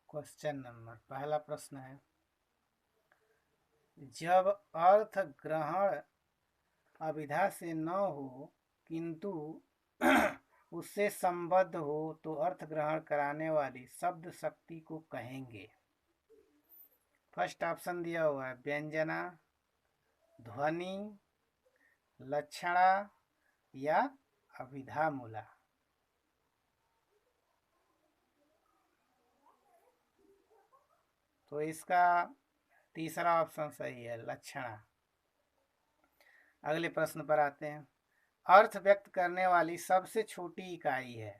Question number पहला प्रश्न है, जब अर्थ ग्रहण अभिधा से न हो किंतु उससे संबद्ध हो तो अर्थ ग्रहण कराने वाली शब्द शक्ति को कहेंगे। फर्स्ट ऑप्शन दिया हुआ है व्यंजना, ध्वनि, लक्षणा या अभिधा मूला। तो इसका तीसरा ऑप्शन सही है, लक्षणा। अगले प्रश्न पर आते हैं, अर्थ व्यक्त करने वाली सबसे छोटी इकाई है।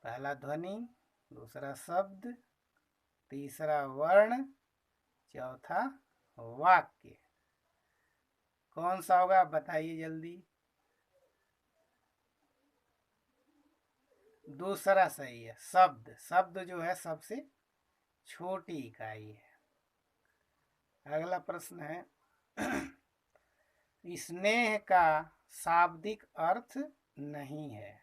पहला ध्वनि, दूसरा शब्द, तीसरा वर्ण, चौथा वाक्य। कौन सा होगा आप बताइए जल्दी। दूसरा सही है, शब्द। शब्द जो है सबसे छोटी इकाई है। अगला प्रश्न है, स्नेह का शाब्दिक अर्थ नहीं है।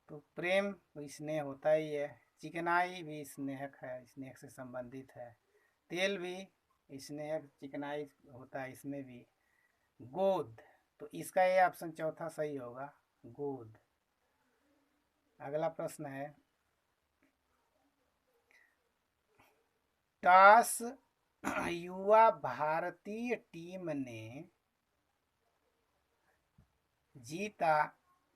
तो प्रेम स्नेह होता ही है, चिकनाई भी स्नेहक है, स्नेह से संबंधित है। तेल भी स्नेहक चिकनाई होता है, इसमें भी। गोद, तो इसका ये ऑप्शन चौथा सही होगा, गोद। अगला प्रश्न है, टॉस युवा भारतीय टीम ने जीता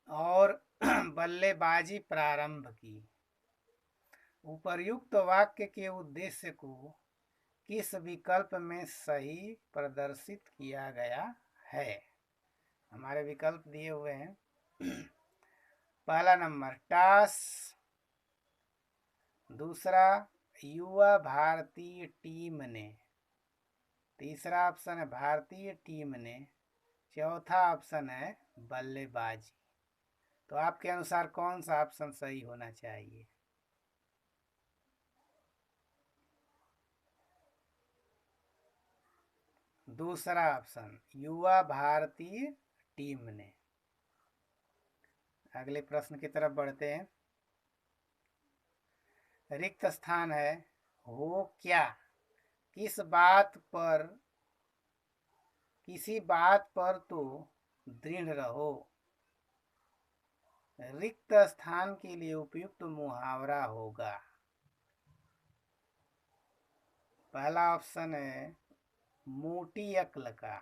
और बल्लेबाजी प्रारंभ की। उपर्युक्त वाक्य के उद्देश्य को किस विकल्प में सही प्रदर्शित किया गया है। हमारे विकल्प दिए हुए हैं। पहला नंबर टॉस, दूसरा युवा भारतीय टीम ने, तीसरा ऑप्शन है भारतीय टीम ने, चौथा ऑप्शन है बल्लेबाजी। तो आपके अनुसार कौन सा ऑप्शन सही होना चाहिए। दूसरा ऑप्शन, युवा भारतीय टीम ने। अगले प्रश्न की तरफ बढ़ते हैं। रिक्त स्थान है, हो क्या, किस बात पर, किसी बात पर तो दृढ़ रहो। रिक्त स्थान के लिए उपयुक्त मुहावरा होगा। पहला ऑप्शन है मोटी अक्ल का,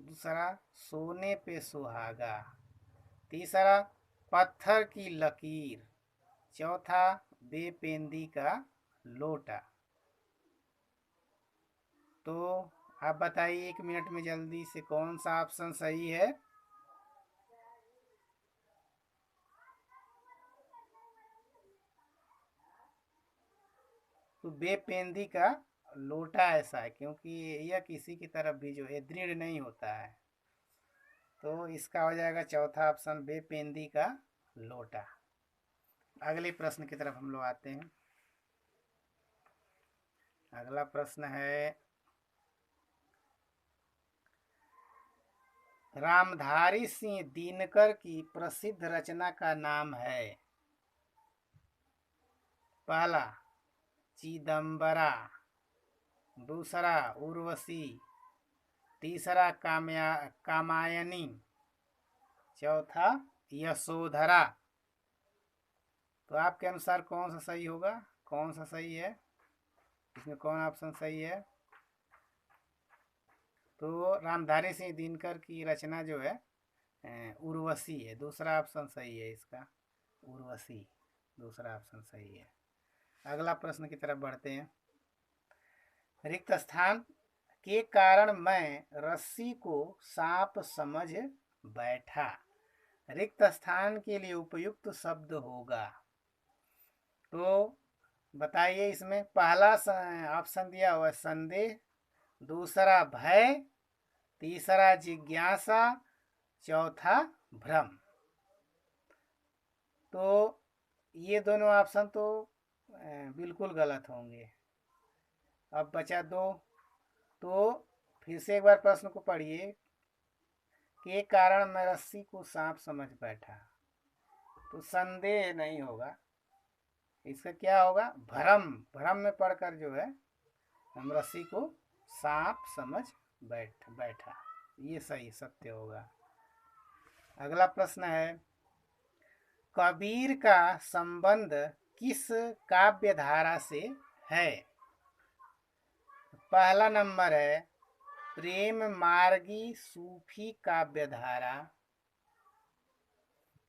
दूसरा सोने पे सुहागा, तीसरा पत्थर की लकीर, चौथा बेपेंदी का लोटा। तो आप बताइए 1 मिनट में जल्दी से कौन सा ऑप्शन सही है। तो बेपेंदी का लोटा ऐसा है क्योंकि यह किसी की तरफ भी जो है दृढ़ नहीं होता है। तो इसका हो जाएगा चौथा ऑप्शन, बेपेंदी का लोटा। अगले प्रश्न की तरफ हम लोग आते हैं। अगला प्रश्न है, रामधारी सिंह दिनकर की प्रसिद्ध रचना का नाम है। पहला चिदंबरा, दूसरा उर्वशी, तीसरा कामायनी, चौथा यशोधरा। तो आपके अनुसार कौन सा सही होगा, कौन सा सही है, इसमें कौन ऑप्शन सही है। तो रामधारी सिंह दिनकर की रचना जो है उर्वशी है, दूसरा ऑप्शन सही है इसका, उर्वशी दूसरा ऑप्शन सही है। अगला प्रश्न की तरफ बढ़ते हैं। रिक्त स्थान के कारण मैं रस्सी को सांप समझ बैठा। रिक्त स्थान के लिए उपयुक्त शब्द होगा। तो बताइए, इसमें पहला ऑप्शन दिया हुआ है संदेह, दूसरा भय, तीसरा जिज्ञासा, चौथा भ्रम। तो ये दोनों ऑप्शन तो बिल्कुल गलत होंगे। अब बचा दो। तो फिर से एक बार प्रश्न को पढ़िए। के कारण मैं रस्सी को सांप समझ बैठा। तो संदेह नहीं होगा, इसका क्या होगा, भ्रम, भ्रम में पढ़कर जो है हम रस्सी को सांप समझ बैठा, ये सही सत्य होगा। अगला प्रश्न है, कबीर का संबंध किस काव्य धारा से है? पहला नंबर है प्रेम मार्गी सूफी काव्य धारा,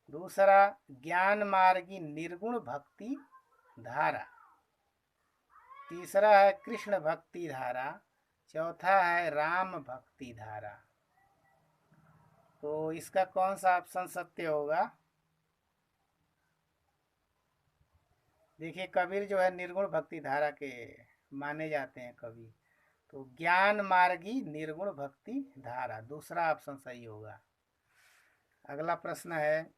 दूसरा ज्ञान मार्गी निर्गुण भक्ति धारा, तीसरा है कृष्ण भक्ति धारा, चौथा है राम भक्ति धारा। तो इसका कौन सा ऑप्शन सत्य होगा? देखिए कबीर जो है निर्गुण भक्ति धारा के माने जाते हैं कवि, तो ज्ञान मार्गी निर्गुण भक्ति धारा, दूसरा ऑप्शन सही होगा। अगला प्रश्न है,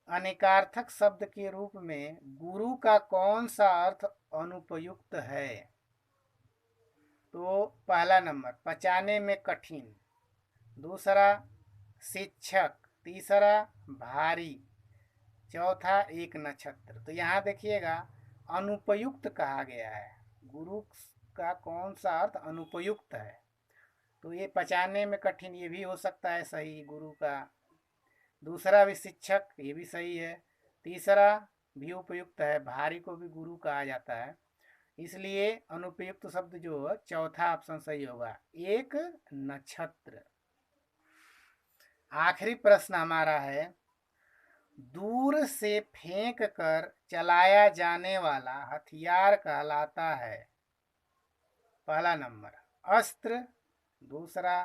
अनेकार्थक शब्द के रूप में गुरु का कौन सा अर्थ अनुपयुक्त है? तो पहला नंबर पचाने में कठिन, दूसरा शिक्षक, तीसरा भारी, चौथा एक नक्षत्र। तो यहाँ देखिएगा अनुपयुक्त कहा गया है, गुरु का कौन सा अर्थ अनुपयुक्त है, तो ये पचाने में कठिन ये भी हो सकता है सही गुरु का, दूसरा भी शिक्षक ये भी सही है, तीसरा भी उपयुक्त है, भारी को भी गुरु कहा जाता है, इसलिए अनुपयुक्त शब्द जो है चौथा ऑप्शन सही होगा, एक नक्षत्र। आखिरी प्रश्न हमारा है, दूर से फेंक कर चलाया जाने वाला हथियार कहलाता है? पहला नंबर अस्त्र, दूसरा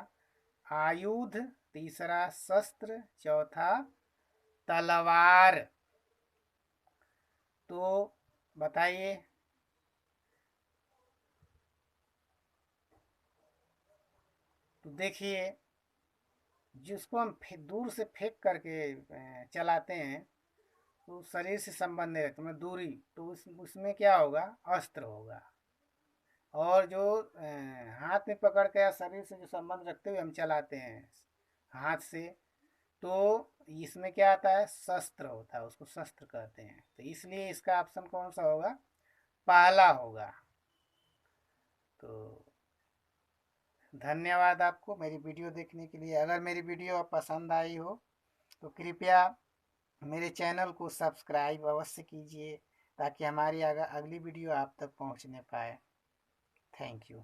आयुध, तीसरा शस्त्र, चौथा तलवार। तो बताइए। तो देखिए जिसको हम दूर से फेंक करके चलाते हैं तो शरीर से संबंध नहीं रखते, मतलब दूरी, तो उसमें क्या होगा, अस्त्र होगा। और जो हाथ में पकड़ के या शरीर से जो संबंध रखते हुए हम चलाते हैं हाथ से, तो इसमें क्या आता है, शस्त्र होता है, उसको शस्त्र कहते हैं। तो इसलिए इसका ऑप्शन कौन सा होगा, पहला होगा। तो धन्यवाद आपको मेरी वीडियो देखने के लिए। अगर मेरी वीडियो पसंद आई हो तो कृपया मेरे चैनल को सब्सक्राइब अवश्य कीजिए ताकि हमारी अगली वीडियो आप तक पहुंचने पाए। Thank you.